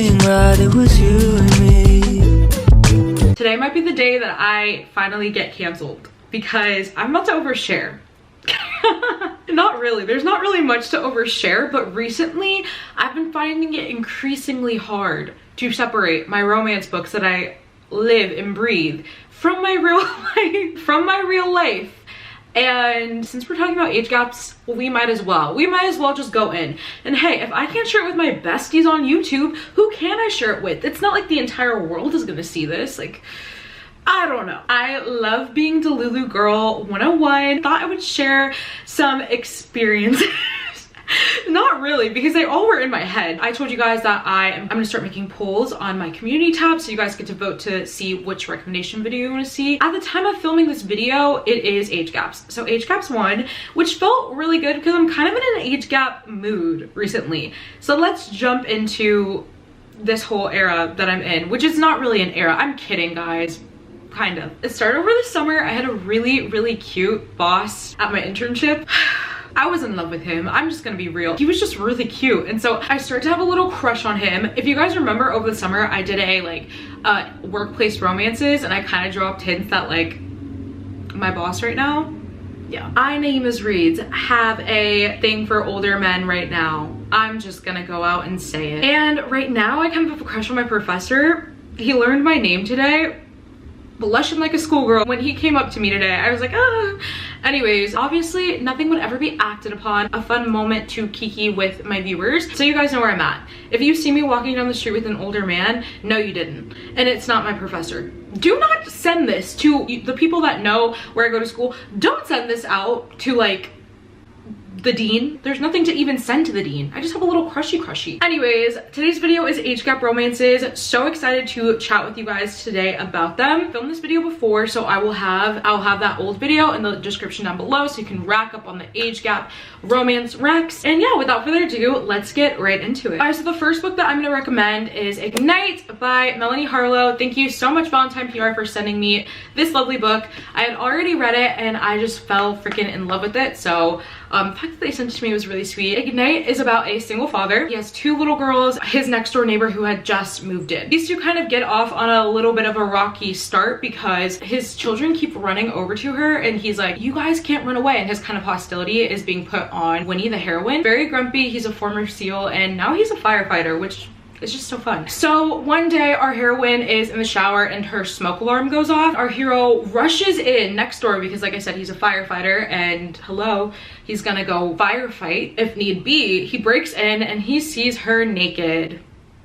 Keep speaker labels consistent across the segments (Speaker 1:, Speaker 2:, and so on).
Speaker 1: everything right, it was you and me.
Speaker 2: Today might be the day that I finally get canceled because I'm about to overshare. Not really, there's not really much to overshare, but recently I've been finding it increasingly hard to separate my romance books that I live and breathe from my real life. And since we're talking about age gaps, we might as well just go in. And hey, if I can't share it with my besties on YouTube, who can I share it with? It's not like the entire world is gonna see this. Like, I don't know. I love being Delulu Girl 101. Thought I would share some experiences. Not really, because they all were in my head. I told you guys that I'm gonna start making polls on my community tab, so you guys get to vote to see which recommendation video you want to see. At the time of filming this video, it is age gaps. So age gaps 1, which felt really good because I'm kind of in an age gap mood recently. So let's jump into this whole era that I'm in, which is not really an era. I'm kidding, guys. Kind of. It started over the summer. I had a really cute boss at my internship. I was in love with him. I'm just gonna be real. He was just really cute. And so I started to have a little crush on him. If you guys remember, over the summer, I did a workplace romances, and I kind of dropped hints that like my boss right now, yeah. I, nayemasreads, have a thing for older men right now. I'm just gonna go out and say it. And right now I kind of have a crush on my professor. He learned my name today. Blushing like a schoolgirl. When he came up to me today, I was like, ah. Anyways, obviously nothing would ever be acted upon. A fun moment to kiki with my viewers, so you guys know where I'm at. If you see me walking down the street with an older man, no you didn't, and it's not my professor. Do not send this to the people that know where I go to school. Don't send this out to like the dean. There's nothing to even send to the dean. I just have a little crushy. Anyways, today's video is age gap romances. So excited to chat with you guys today about them. I filmed this video before, so I'll have that old video in the description down below so you can rack up on the age gap romance recs. And yeah, without further ado, let's get right into it. Alright, so the first book that I'm gonna recommend is Ignite by Melanie Harlow. Thank you so much, Valentine PR, for sending me this lovely book. I had already read it and I just fell freaking in love with it. So the fact that they sent it to me was really sweet. Ignite is about a single father. He has 2 little girls, his next door neighbor who had just moved in. These two kind of get off on a little bit of a rocky start because his children keep running over to her and he's like, you guys can't run away, and his kind of hostility is being put on Winnie the heroine. Very grumpy. He's a former SEAL and now he's a firefighter, which it's just so fun. So one day our heroine is in the shower and her smoke alarm goes off. Our hero rushes in next door because, like I said, he's a firefighter and hello, he's gonna go firefight if need be. He breaks in and he sees her naked.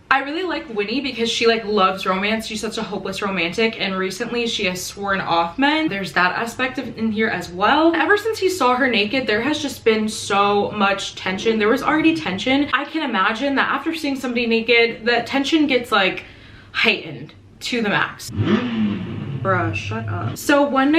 Speaker 2: I really like Winnie because she like loves romance. She's such a hopeless romantic, and recently she has sworn off men. There's that aspect in here as well. Ever since he saw her naked, there has just been so much tension. There was already tension. I can imagine that after seeing somebody naked, the tension gets like heightened to the max. Bruh, shut up. So one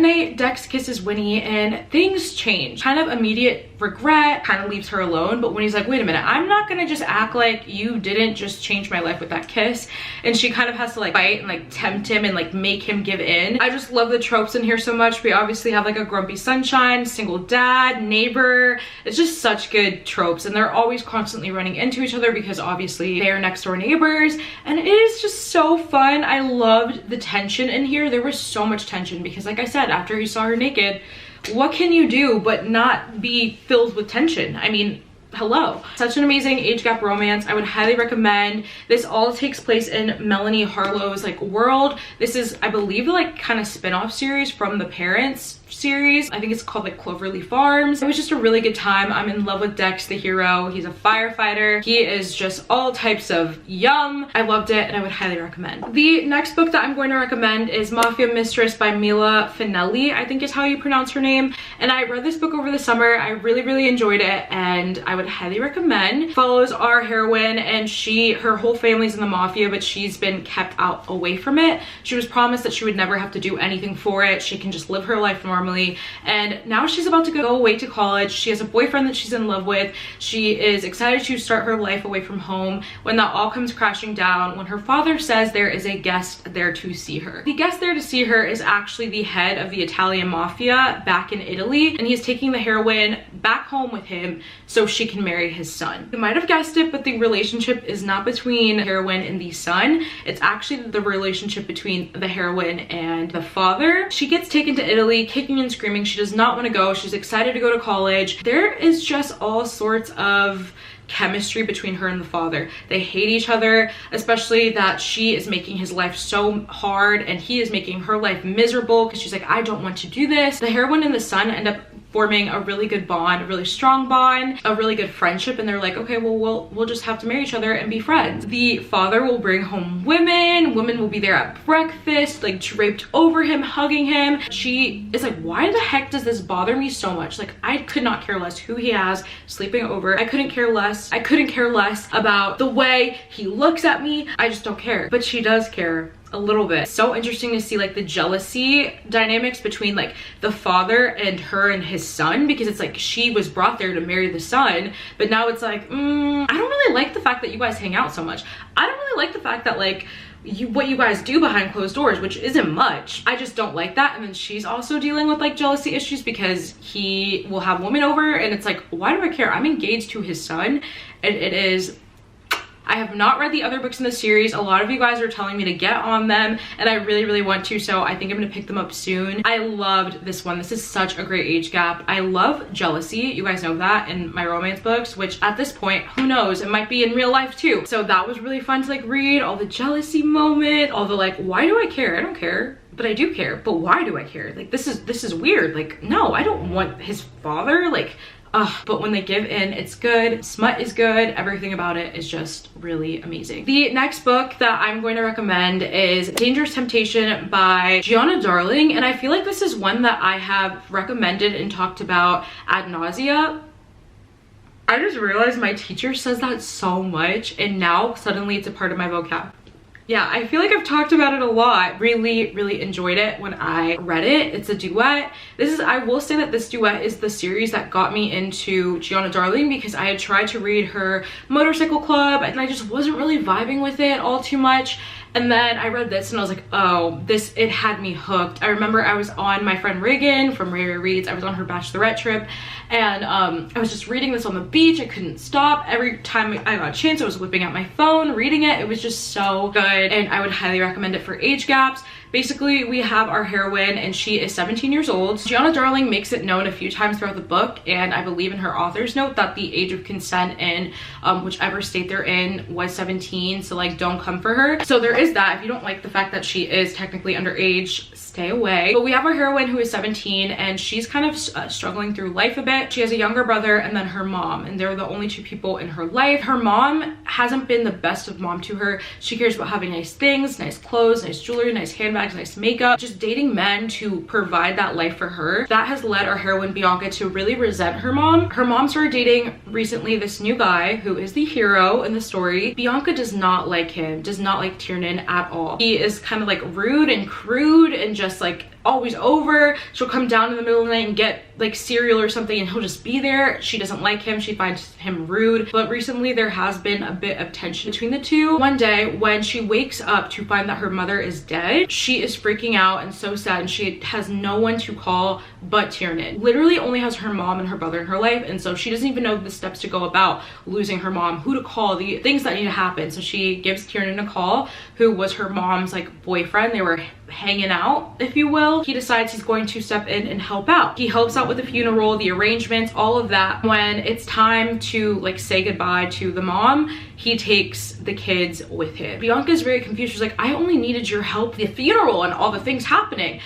Speaker 2: night Dex kisses Winnie and things change. Kind of immediate regret, kind of leaves her alone, but Winnie's like, wait a minute, I'm not gonna just act like you didn't just change my life with that kiss. And she kind of has to like fight and like tempt him and like make him give in. I just love the tropes in here so much. We obviously have like a grumpy sunshine, single dad, neighbor. It's just such good tropes, and they're always constantly running into each other because obviously they are next door neighbors, and it is just so fun. I loved the tension in here. There was so much tension because, like I said, after he saw her naked, what can you do but not be filled with tension? I mean, hello. Such an amazing age gap romance. I would highly recommend. This all takes place in Melanie Harlow's like world. This is, I believe, like kind of spin-off series from the Parents series. I think it's called like Cloverleaf Farms. It was just a really good time. I'm in love with Dex, the hero. He's a firefighter. He is just all types of yum. I loved it and I would highly recommend. The next book that I'm going to recommend is Mafia Mistress by Mila Finelli, I think is how you pronounce her name. And I read this book over the summer. I really enjoyed it and I would highly recommend. Follows our heroine, and her whole family's in the mafia, but she's been kept away from it. She was promised that she would never have to do anything for it. She can just live her life normally normally, and now she's about to go away to college. She has a boyfriend that she's in love with. She is excited to start her life away from home when that all comes crashing down when her father says there is a guest there to see her. The guest there to see her is actually the head of the Italian Mafia back in Italy, and he's taking the heroine back home with him so she can marry his son. You might have guessed it, but the relationship is not between the heroine and the son. It's actually the relationship between the heroine and the father. She gets taken to Italy kicking and screaming. She does not want to go. She's excited to go to college. There is just all sorts of chemistry between her and the father. They hate each other, especially that she is making his life so hard and he is making her life miserable because she's like, I don't want to do this. The heroine and the son end up forming a really good bond, a really strong bond, a really good friendship, and they're like, okay, well, we'll just have to marry each other and be friends. The father will bring home women will be there at breakfast, like draped over him, hugging him. She is like, why the heck does this bother me so much? Like, I could not care less who he has sleeping over. I couldn't care less about the way he looks at me. I just don't care. But she does care a little bit. So interesting to see like the jealousy dynamics between like the father and her and his son, because it's like she was brought there to marry the son, but now it's like, I don't really like the fact that you guys hang out so much. I don't really like the fact that like what you guys do behind closed doors, which isn't much. I just don't like that. And then she's also dealing with like jealousy issues because he will have women over, and it's like, why do I care? I'm engaged to his son, and it is, I have not read the other books in the series. A lot of you guys are telling me to get on them, and I really want to, so I think I'm gonna pick them up soon. I loved this one. This is such a great age gap. I love jealousy. You guys know that in my romance books, which at this point, who knows, it might be in real life too. So that was really fun to like read, all the jealousy moment, all the like, why do I care? I don't care. But I do care. But why do I care? Like, this is weird. Like, no, I don't want his father. Like, but when they give in, it's good. Smut is good. Everything about it is just really amazing. The next book that I'm going to recommend is Dangerous Temptation by Gianna Darling, and I feel like this is one that I have recommended and talked about ad nauseum. I just realized my teacher says that so much, and now suddenly it's a part of my vocab. Yeah, I feel like I've talked about it a lot. Really enjoyed it when I read it. It's a duet. I will say that this duet is the series that got me into Gianna Darling, because I had tried to read her Motorcycle Club and I just wasn't really vibing with it all too much. And then I read this and I was like, oh, it had me hooked. I remember I was on my friend Reagan from Ray Reads. I was on her bachelorette trip, and I was just reading this on the beach. I couldn't stop. Every time I got a chance, I was whipping out my phone, reading it. It was just so good, and I would highly recommend it for age gaps. Basically, we have our heroine, and she is 17 years old. Gianna Darling makes it known a few times throughout the book, and I believe in her author's note that the age of consent in whichever state they're in was 17, so like, don't come for her. So there is that. If you don't like the fact that she is technically underage, stay away. But we have our heroine who is 17, and she's kind of struggling through life a bit. She has a younger brother and then her mom, and they're the only two people in her life. Her mom hasn't been the best of mom to her. She cares about having nice things, nice clothes, nice jewelry, nice handbags, nice makeup, just dating men to provide that life for her. That has led our heroine Bianca to really resent her mom. Her mom started dating recently this new guy who is the hero in the story. Bianca does not like him, does not like 𝓤𝓐 at all. He is kind of like rude and crude and just like always over. She'll come down in the middle of the night and get like cereal or something, and he'll just be there. She doesn't like him. She finds him rude. But recently there has been a bit of tension between the two. One day when she wakes up to find that her mother is dead, she is freaking out and so sad, and she has no one to call but 𝓤𝓐. Literally only has her mom and her brother in her life, and so she doesn't even know the steps to go about losing her mom, who to call, the things that need to happen. So she gives 𝓤𝓐 a call, who was her mom's like boyfriend. They were hanging out, if you will. He decides he's going to step in and help out. He helps out with the funeral, the arrangements, all of that. When it's time to like say goodbye to the mom, he takes the kids with him. Bianca's very confused. She's like, I only needed your help, the funeral and all the things happening.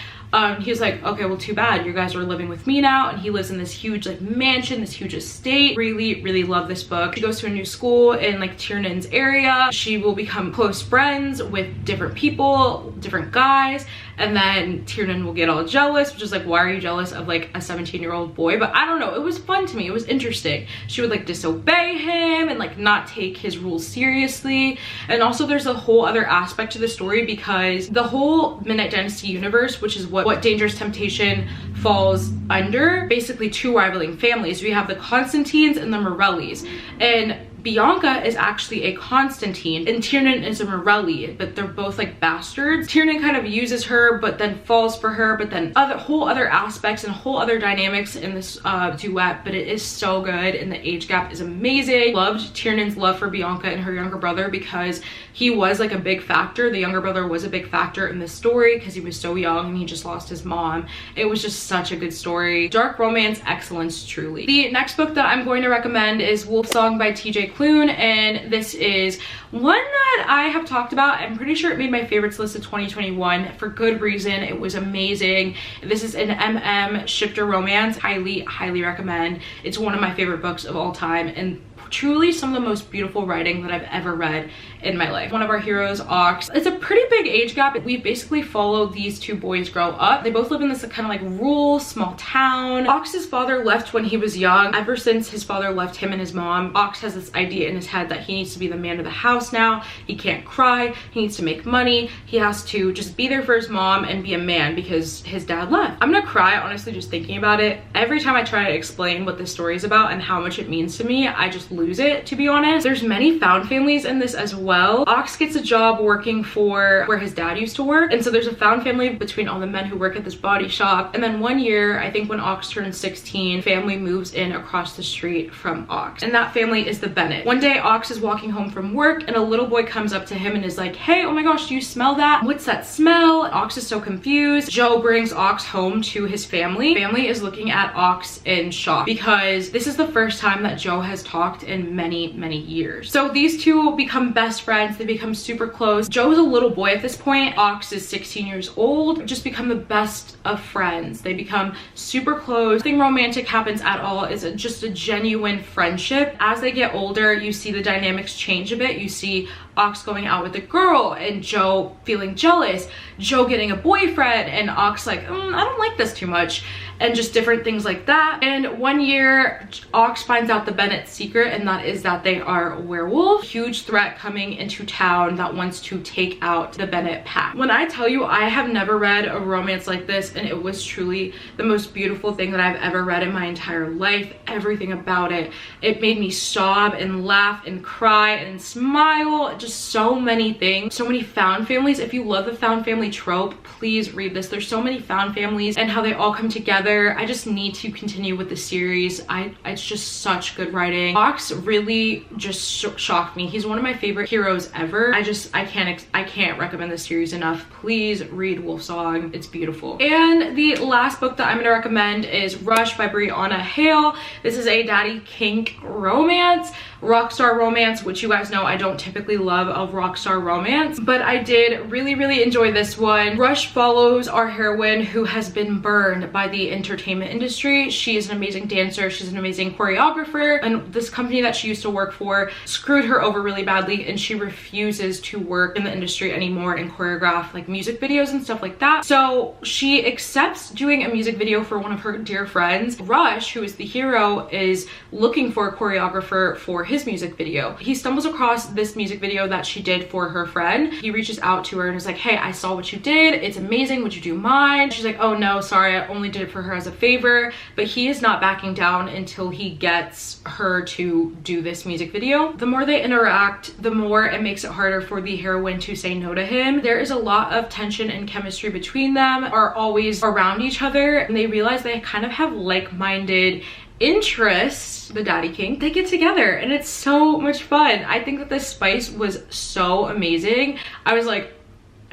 Speaker 2: He was like, okay, well, too bad. You guys are living with me now. And he lives in this huge like mansion, this huge estate. Really love this book. She goes to a new school in like 𝓤𝓐's area. She will become close friends with different people, different guys. and then Tiernan will get all jealous, which is like, why are you jealous of like a 17-year-old boy? But I don't know, it was fun to me, it was interesting. She would like disobey him and like not take his rules seriously. And also there's a whole other aspect to the story, because the whole Midnight Dynasty universe, which is what Dangerous Temptation falls under, basically two rivaling families. We have the Constantines and the Morellis, and Bianca is actually a Constantine and Tiernan is a Morelli, but they're both like bastards. Tiernan kind of uses her but then falls for her, but then whole other aspects and whole other dynamics in this duet. But it is so good and the age gap is amazing. Loved Tiernan's love for Bianca and her younger brother, because he was like a big factor. The younger brother was a big factor in this story because he was so young and he just lost his mom. It was just such a good story. Dark romance excellence, truly. The next book that I'm going to recommend is Wolfsong by TJ Klune, and this is one that I have talked about. I'm pretty sure it made my favorites list of 2021 for good reason. It was amazing. This is an shifter romance. Highly recommend. It's one of my favorite books of all time and truly some of the most beautiful writing that I've ever read in my life. One of our heroes, Ox, it's a pretty big age gap. We basically follow these two boys grow up. They both live in this kind of like rural small town. Ox's father left when he was young. Ever since his father left him and his mom, Ox has this idea in his head that he needs to be the man of the house now. He can't cry, he needs to make money, he has to just be there for his mom and be a man because his dad left. I'm gonna cry honestly just thinking about it. Every time I try to explain what this story is about and how much it means to me, I just lose it, to be honest. There's many found families in this as well. Ox gets a job working for where his dad used to work, and so there's a found family between all the men who work at this body shop. And then one year, I think when Ox turns 16, family moves in across the street from Ox, and that family is the Bennett. One day Ox is walking home from work and a little boy comes up to him and is like, hey, oh my gosh, do you smell that? What's that smell? Ox is so confused. Joe brings Ox home to his family. Family is looking at Ox in shock because this is the first time that Joe has talked in many years. So these two become best friends. They become super close. Joe is a little boy at this point. Ox is 16 years old. Just become the best of friends. They become super close. Nothing romantic happens at all. It's just a genuine friendship. As they get older, you see the dynamics change a bit. You see Ox going out with a girl and Joe feeling jealous, Joe getting a boyfriend and Ox like, I don't like this too much, and just different things like that. And one year Ox finds out the Bennett's secret, and that is that they are werewolves. Huge threat coming into town that wants to take out the Bennett pack. When I tell you I have never read a romance like this, and it was truly the most beautiful thing that I've ever read in my entire life. Everything about it, it made me sob and laugh and cry and smile. Just so many things, so many found families. If you love the found family trope, please read this. There's so many found families and how they all come together. I just need to continue with the series. It's just such good writing. Ox really just shocked me. He's one of my favorite heroes ever. I can't recommend this series enough. Please read Wolfsong. It's beautiful. And the last book that I'm going to recommend is Rush by Brianna Hale. This is a daddy kink romance, rockstar romance, which you guys know I don't typically love a rockstar romance, but I did really enjoy this one. Rush follows our heroine who has been burned by the entertainment industry. She is an amazing dancer, she's an amazing choreographer, and this company that she used to work for screwed her over really badly, and she refuses to work in the industry anymore and choreograph like music videos and stuff like that. So she accepts doing a music video for one of her dear friends. Rush, who is the hero, is looking for a choreographer for his music video. He stumbles across this music video that she did for her friend. He reaches out to her and is like, hey, I saw what you did, it's amazing, would you do mine? She's like, oh no, sorry, I only did it for her as a favor. But he is not backing down until he gets her to do this music video. The more they interact, the more it makes it harder for the heroine to say no to him. There is a lot of tension and chemistry between them, are always around each other, and they realize they kind of have like-minded interests, the daddy kink. They get together and it's so much fun. I think that this spice was so amazing. I was like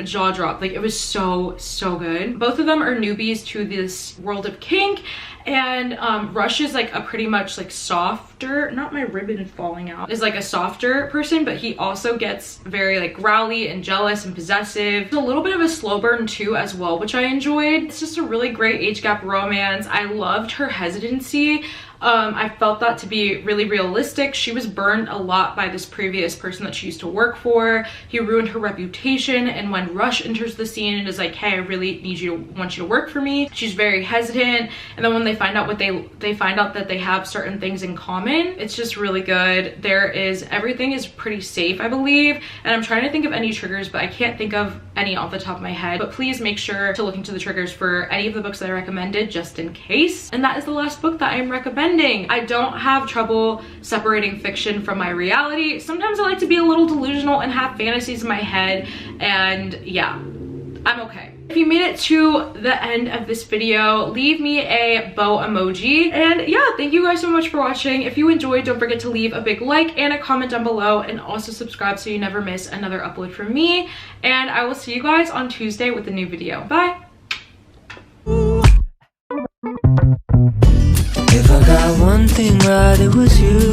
Speaker 2: jaw dropped. Like, it was so good. Both of them are newbies to this world of kink, and Rush is like a pretty much like softer, not my ribbon falling out, is like a softer person, but he also gets very like growly and jealous and possessive. It's a little bit of a slow burn too as well, which I enjoyed. It's just a really great age gap romance. I loved her hesitancy I felt that to be really realistic. She was burned a lot by this previous person that she used to work for. He ruined her reputation, and when Rush enters the scene and is like, hey, I really want you to work for me, she's very hesitant. And then when they find out they find out that they have certain things in common, it's just really good. Everything is pretty safe, I believe, and I'm trying to think of any triggers, but I can't think of any off the top of my head. But please make sure to look into the triggers for any of the books that I recommended, just in case. And that is the last book that I'm recommending. I don't have trouble separating fiction from my reality. Sometimes I like to be a little delusional and have fantasies in my head, and yeah, I'm okay. If you made it to the end of this video, leave me a bow emoji. And yeah, thank you guys so much for watching. If you enjoyed, don't forget to leave a big like and a comment down below, and also subscribe so you never miss another upload from me. And I will see you guys on Tuesday with a new video. Bye!
Speaker 1: If I got one thing right, it was you.